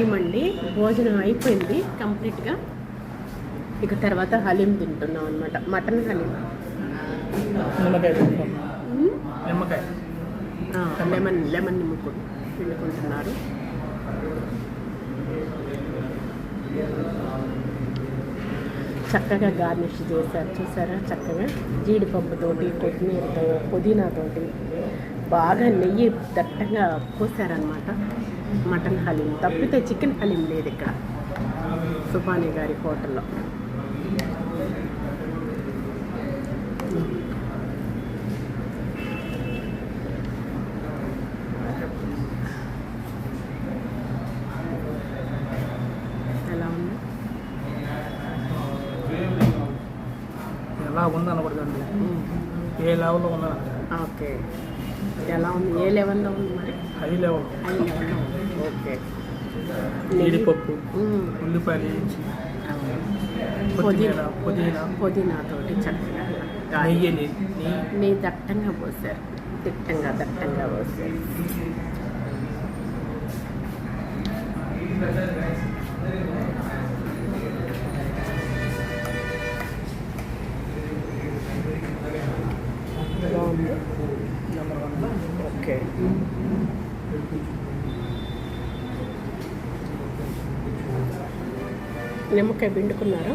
Time అండి. భోజనం అయిపోయింది కంప్లీట్గా. ఇక తర్వాత హలీం తింటున్నాం అనమాట, మటన్ హలీం. లెమన్ పిండుకుంటున్నారు. చక్కగా గార్నిష్ చేశారు, చూసారా? చక్కగా జీడిపప్పుతోటి, కొత్తిమీరతో, పుదీనాతోటి బాగా నెయ్యి దట్టంగా పోసారనమాట. మటన్ హలీం తప్పితే చికెన్ హలీం లేదు ఇక్కడ సుబానీ గారి హోటల్లో. ఎలా ఉంది అనకూడదండి, ఏ లెవెల్లో ఉందా? ఓకే, ఎలా ఉంది? ఏ లెవెల్లో ఉంది మరి? High level. హై లెవెల్లో ఉంది. ఓకే. జీడిపప్పు, ఉల్లిపాయలు వేయించి, పుదీనాతోటి చక్కగా నెయ్యి దట్టంగా పోసారు, దట్టంగా పోసారు. బాగుంది. ఓకే. నిమ్మకాయ పిండుకున్నారా?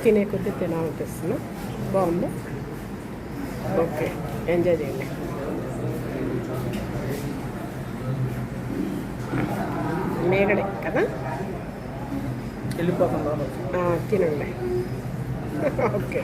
తినే కొద్దీ తినాలనిపిస్తున్నా. బాగుంది. ఓకే, ఎంజాయ్ చేయండి. మేగడే కదా, వెళ్ళిపోతాం. తినండి. ఓకే.